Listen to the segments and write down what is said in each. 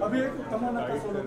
अभी एक तमन्ना का सोलो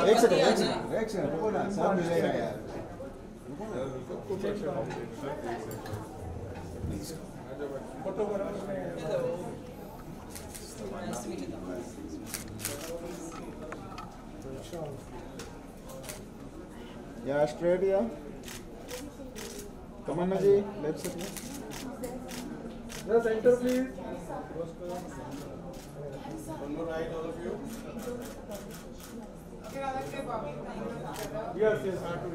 एक सेकंड रुको ना, सब मिलेगा यार। फोटोग्राफर में या स्ट्रेट या तमन्ना जी लेफ्ट से centre please yes hard to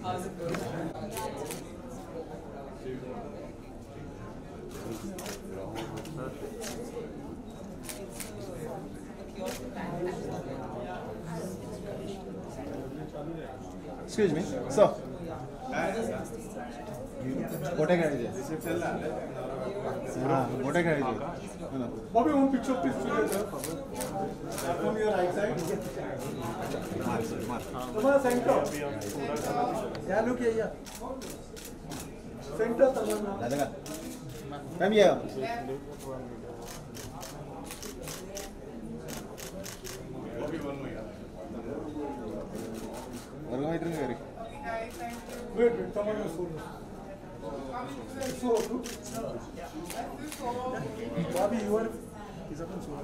How's it going? Excuse me, sir. Photo कीजिए। हाँ, photo कीजिए। Bobby, one picture please together. From your right side. तुम्हारा center. क्या look है ये? Center तमन्ना. दादा, come here. वर्गमाइटर में करी। Wait, Tamanna solo. Solo. Bobby, you are. He's up on solo.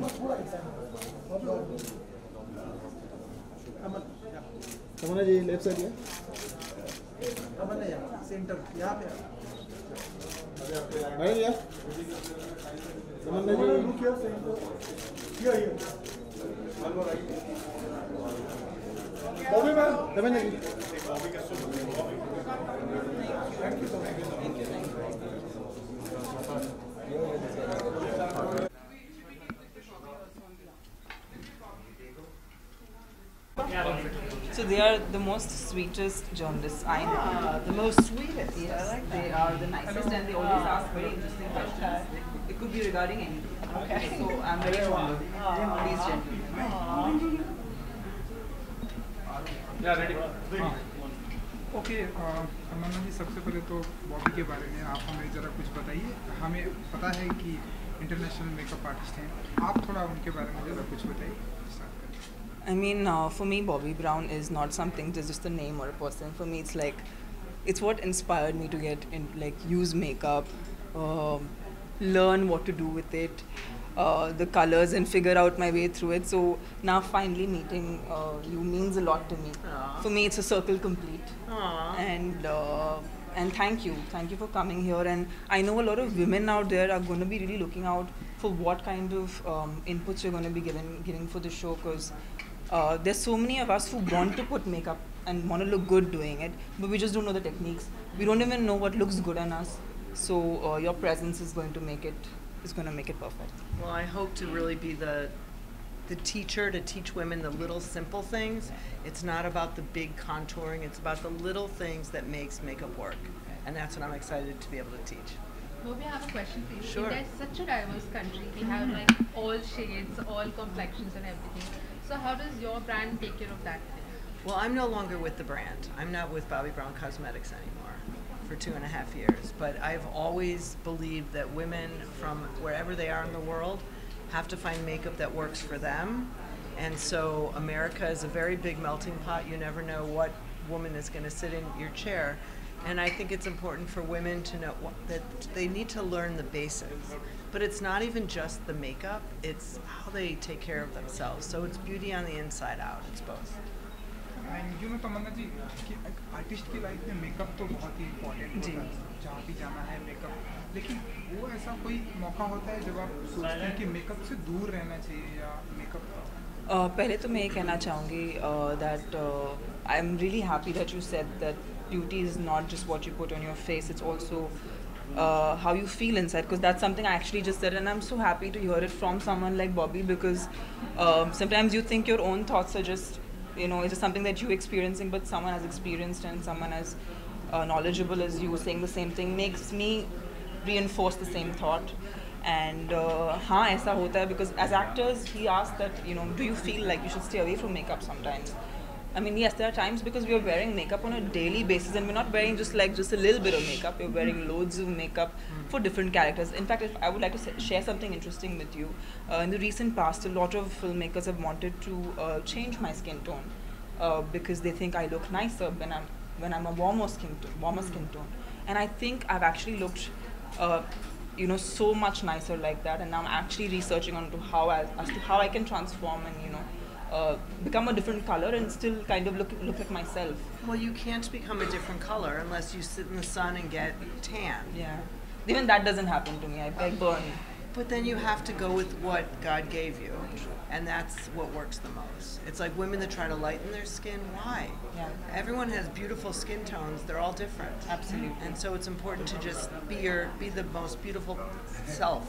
Tamanna ji left side या। तमन्ना यहाँ सेंटर यहाँ पे। बैठ गया। Tamanna ji look here center. Here. Bobby man. Tamanna ji. Thank you so much. So they are the most sweetest journalists I know. The most sweetest. Yes, I like they that. are the nicest and they always ask very interesting questions. It could be regarding anything. Okay. So I'm very fond of these gentlemen. Okay Tamanna ji, सबसे पहले तो बॉबी के बारे में आप हमें ज़रा कुछ बताइए। हमें पता है कि इंटरनेशनल मेकअप आर्टिस्ट हैं, आप थोड़ा उनके बारे में ज़रा कुछ बताइए। I mean, for me, Bobby Brown is not something that's just a name or a person. For me, it's like, it's what inspired me to get in, like, use makeup, learn what to do with it, the colors, and figure out my way through it. So now, finally meeting you means a lot to me. Aww. For me, it's a circle complete. Aww. And thank you for coming here. And I know a lot of women out there are going to be really looking out for what kind of inputs you're going to be giving for the show, because there's so many of us who want to put makeup and want to look good doing it, but we just don't know the techniques. We don't even know what looks good on us. So your presence is going to make it perfect. Well, I hope to really be the teacher to teach women the little simple things. It's not about the big contouring. It's about the little things that makes makeup work, and that's what I'm excited to be able to teach. Bobby, I have a question for you. Sure. India is such a diverse country. We have like all shades, all complexions and everything. So how does your brand take care of that? Well, I'm no longer with the brand. I'm not with Bobbi Brown Cosmetics anymore for 2.5 years. But I've always believed that women from wherever they are in the world have to find makeup that works for them. And so America is a very big melting pot. You never know what woman is going to sit in your chair. And I think it's important for women to know that they need to learn the basics. But it's not even just the makeup, it's how they take care of themselves. So it's beauty on the inside out, it's both. You know Tamanna ji कि artist की life में makeup तो बहुत ही important होता है, जहाँ भी जाना है मेकअप, लेकिन वो ऐसा कोई मौका होता है जब आप सोचते हैं कि मेकअप से दूर रहना चाहिए या मेकअप पहले तो मैं ये कहना चाहूँगी that I'm really happy that you said that beauty is not just what you put on your face, it's also how you feel inside, because that's something I actually just said, and I'm so happy to hear it from someone like Bobby, because sometimes you think your own thoughts are just, you know, it's just something that you're experiencing, but someone has experienced and someone as knowledgeable as you saying the same thing makes me reinforce the same thought. And हाँ ऐसा होता है, because as actors he asked that, you know, do you feel like you should stay away from makeup sometimes? I mean, yes, there are times because we are wearing makeup on a daily basis, and we're not wearing just a little bit of makeup. We're wearing loads of makeup for different characters. In fact, if I would like to share something interesting with you. In the recent past, a lot of filmmakers have wanted to change my skin tone because they think I look nicer when I'm a warmer skin tone. And I think I've actually looked, so much nicer like that. And now I'm actually researching as to how I can transform and become a different color and still kind of look like myself. Well, you can't become a different color unless you sit in the sun and get tan. Yeah. Even that doesn't happen to me. I burn. But then you have to go with what God gave you, and that's what works the most. It's like women that try to lighten their skin. Why? Yeah. Everyone has beautiful skin tones. They're all different. Absolutely. And so it's important to just be the most beautiful self.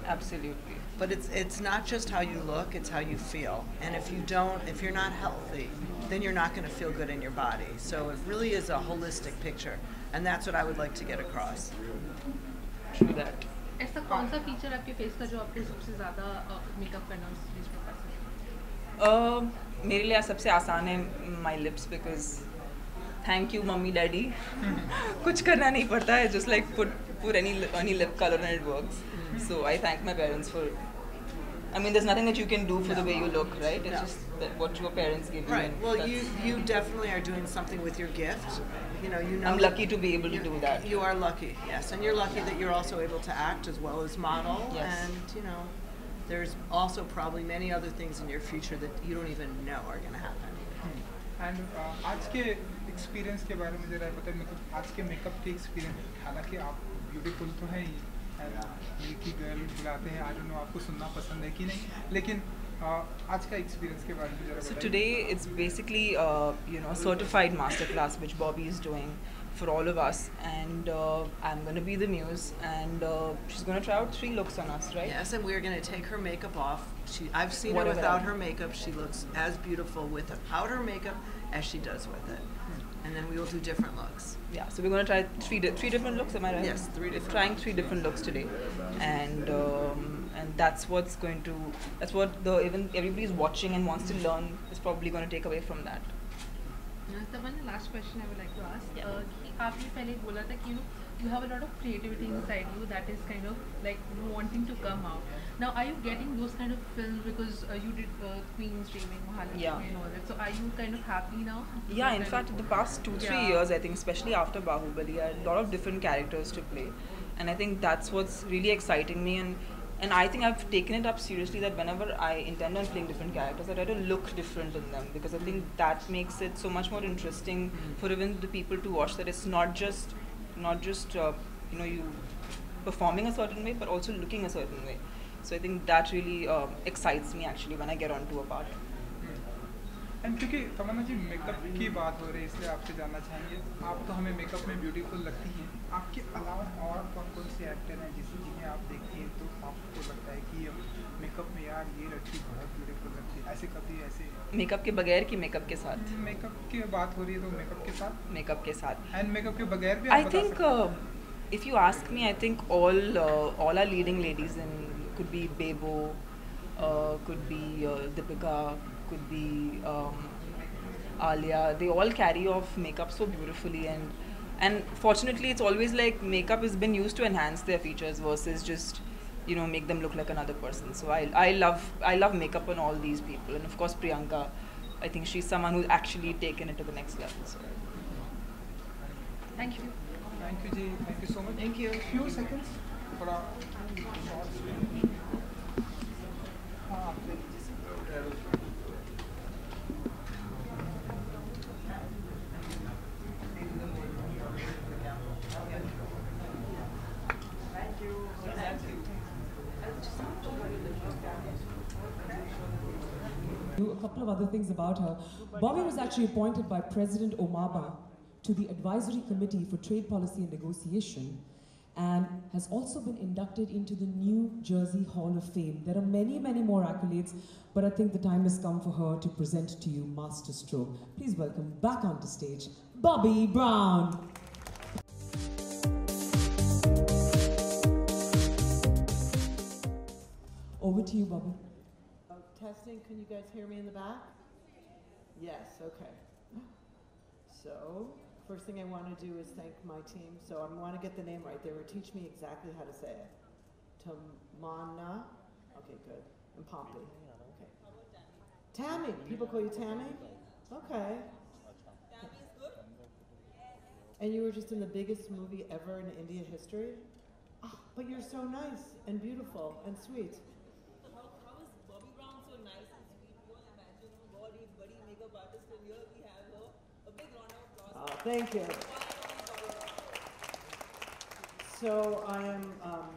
Absolutely. But it's not just how you look, it's how you feel. And if you're not healthy, then you're not going to feel good in your body. So it really is a holistic picture. And that's what I would like to get across. True that. ऐसा कौन सा feature आपके face का जो आपको सबसे ज़्यादा makeup करना उसमें पसंद है? मेरे लिए सबसे आसान है my lips because thank you mummy daddy. कुछ करना नहीं पड़ता है, just like put any lip color and it works. So I thank my parents for. I mean, there's nothing that you can do for the way you look, right? It's just what your parents give you. Right. Well, you definitely are doing something with your gift. You know. I'm lucky to be able to do that. You are lucky, yes, and you're lucky that you're also able to act as well as model. Yes. And there's also probably many other things in your future that you don't even know are going to happen. And आज के experience के बारे में जरा बताइए, मतलब आज के मेकअप के एक्सपीरियंस, हालांकि आप ब्यूटीफुल तो हैं ही, मिल्की गर्ल बुलाते हैं, आई डोंट नो आपको सुनना पसंद है कि नहीं, लेकिन आज का एक्सपीरियंस के बारे में जरा बताइए. So today it's basically a certified masterclass which Bobby is doing for all of us, and I'm going to be the muse, and she's going to try out 3 looks on us, right? Yes, and we're going to take her makeup off. I've seen her Whatever. without her makeup. She looks as beautiful without her makeup as she does with it. And then we will do different looks. Yeah, so we're going to try three different looks, am I right? Yes, 3 different. Trying 3 different looks today, and that's what even everybody's watching and wants to learn is probably going to take away from that. The one last question I would like to ask. कि आपने पहले बोला था कि you have a lot of creativity inside you that is kind of like wanting to come out. Now, are you getting those kind of films because you did Queen's Dreaming, Mahalakshmi, Yeah. and all that? So, are you kind of happy now? Yeah, in fact, in the past 2-3 years, I think, especially after Bahubali, I had a lot of different characters to play, and I think that's what's really exciting me. And I think I've taken it up seriously that whenever I intend on playing different characters, I try to look different in them because I think that makes it so much more interesting for even the people to watch. That it's not just you performing a certain way, but also looking a certain way. So I think that really excites me actually when I get onto a part. And क्योंकि तमन्ना जी makeup की बात हो रही है, इसलिए आपसे जानना चाहेंगे, आप तो हमें मेकअप में ब्यूटीफुल लगती हैं, आपके अलावा और कौन से एक्टर हैं जिन्हें आप देखती हैं तो आपको लगता है कि मेकअप में यार ये लड़की बहुत ब्यूटीफुल लगती है, ऐसे कभी ऐसे? मेकअप के बगैर कि मेकअप के साथ? मेकअप की बात हो रही है तो मेकअप के साथ. मेकअप के साथ. एंड मेकअप के बगैर भी I think if you ask me, I think all our leading ladies could be Bebo, could be Deepika, could be Alia. They all carry off makeup so beautifully, and fortunately it's always like makeup has been used to enhance their features versus just make them look like another person. So I love makeup on all these people, and of course Priyanka, I think she's someone who's actually taken it to the next level. So. Thank you. Thank you जी, thank you so much. Thank you. Few seconds थोड़ा हाँ आप ले लीजिए. A couple of other things about her. Bobby was actually appointed by President Obama to the Advisory Committee for Trade Policy and Negotiation, and has also been inducted into the New Jersey Hall of Fame. There are many, many more accolades, but I think the time has come for her to present to you masterstroke. Please welcome back onto stage, Bobby Brown. Over to you, Bobby. Testing, can you guys hear me in the back? Yes, okay. So, first thing I want to do is thank my team. So I want to get the name right. They were teaching me exactly how to say it. Tamana. Okay, good. And Pompey. Okay. Tammy. People call you Tammy? Okay. Tammy is good. And you were just in the biggest movie ever in India history? Oh, but you're so nice and beautiful and sweet. So how is Bobby Brown so nice and sweet? You all imagine a body makeup artist, and here we have her. A big round of applause. Oh, thank you. So I am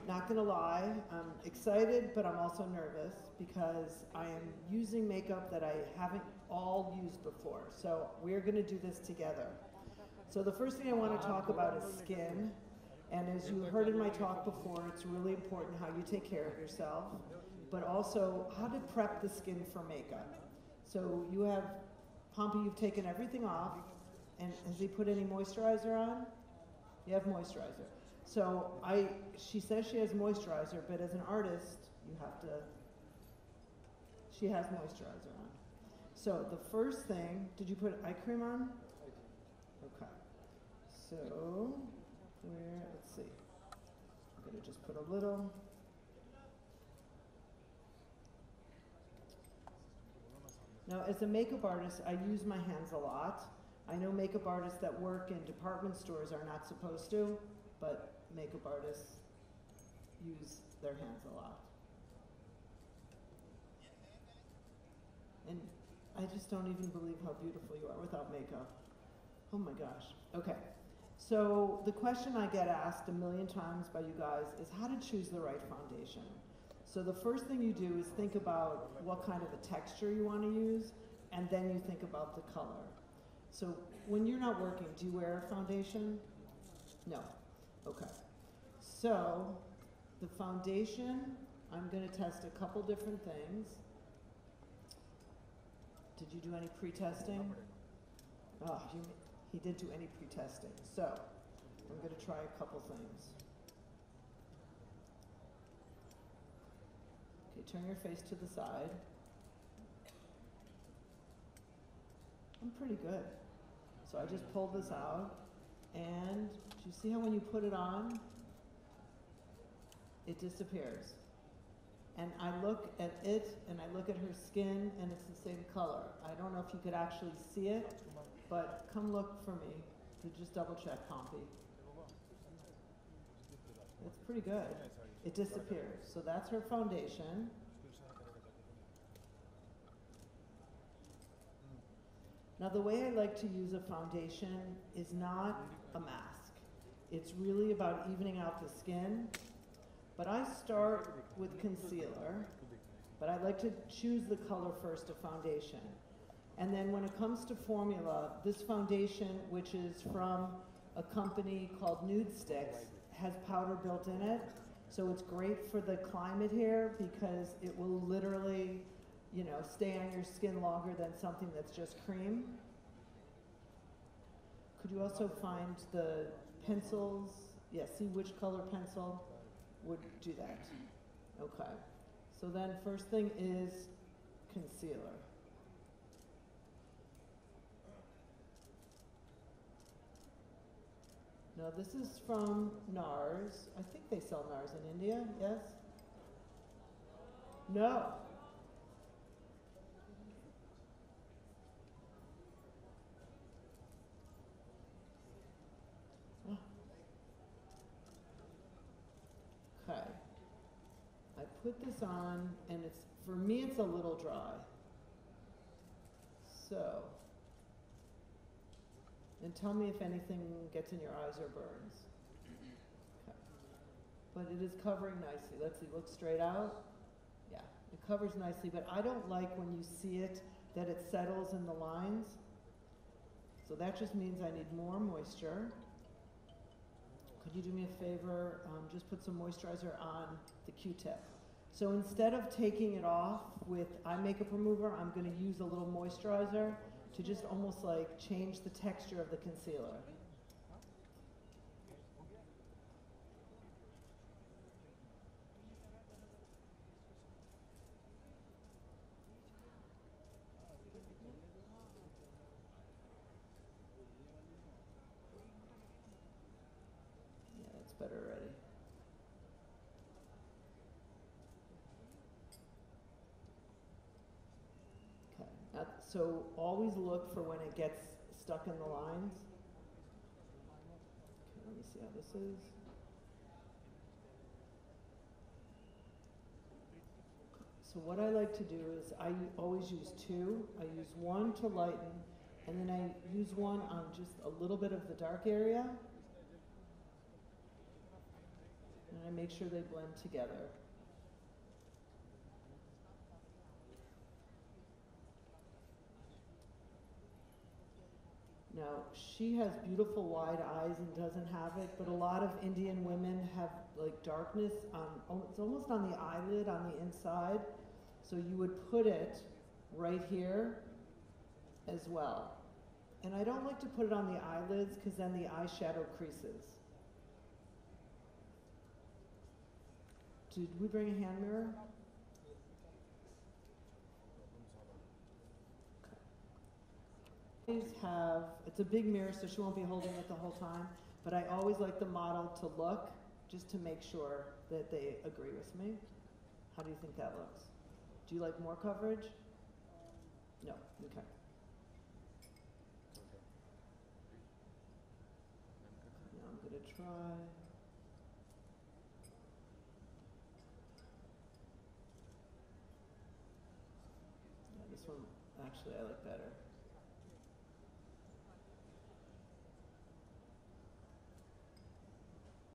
not going to lie, I'm excited, but I'm also nervous because I am using makeup that I haven't all used before. So we're going to do this together. So the first thing I want to talk about is skin. And as you heard in my talk before, it's really important how you take care of yourself, but also how to prep the skin for makeup. So you have, Pompey, you've taken everything off, and has he put any moisturizer on? You have moisturizer. So she says she has moisturizer, but as an artist, you have to, she has moisturizer on. So the first thing, did you put eye cream on? Okay. So, let's see. I'm gonna just put a little. Now, as a makeup artist, I use my hands a lot. I know makeup artists that work in department stores are not supposed to, but makeup artists use their hands a lot. And I just don't even believe how beautiful you are without makeup. Oh my gosh. Okay. So the question I get asked a million times by you guys is how to choose the right foundation. So the first thing you do is think about what kind of a texture you want to use, and then you think about the color. So when you're not working, do you wear a foundation? No. Okay. So the foundation, I'm going to test a couple different things. Did you do any pre-testing? Oh, he didn't do any pre-testing. So I'm going to try a couple things. Okay, turn your face to the side. I'm pretty good. So I just pulled this out, and do you see how when you put it on, it disappears? And I look at it, and I look at her skin, and it's the same color. I don't know if you could actually see it, but come look for me to just double check, Pompey. It's pretty good. It disappears. So that's her foundation. Now the way I like to use a foundation is not a mask. It's really about evening out the skin. But I start with concealer, but I like to choose the color first of foundation. And then when it comes to formula, this foundation, which is from a company called Nude Sticks, has powder built in it. So it's great for the climate here because it will literally, you know, stay on your skin longer than something that's just cream. Could you also find the pencils? Yeah, see which color pencil would do that. Okay. So then first thing is concealer. Now this is from NARS. I think they sell NARS in India, yes? No. Okay. I put this on, and it's, for me, it's a little dry. So, and tell me if anything gets in your eyes or burns. Okay. But it is covering nicely. Let's see, look straight out. Yeah, it covers nicely, but I don't like when you see it, that it settles in the lines. So that just means I need more moisture. Could you do me a favor, just put some moisturizer on the Q-tip. So instead of taking it off with eye makeup remover, I'm going to use a little moisturizer to just almost like change the texture of the concealer. better already. Okay, so always look for when it gets stuck in the lines. Okay, let me see how this is. So what I like to do is I always use two. I use one to lighten, and then I use one on just a little bit of the dark area. And I make sure they blend together. Now, she has beautiful wide eyes and doesn't have it, but a lot of Indian women have like darkness on, it's almost on the eyelid on the inside. So you would put it right here as well. And I don't like to put it on the eyelids because then the eyeshadow creases. Did we bring a hand mirror? It's a big mirror, so she won't be holding it the whole time, but I always like the model to look just to make sure that they agree with me. How do you think that looks? Do you like more coverage? No, okay. Now I'm gonna try. Yeah, this one actually I like better.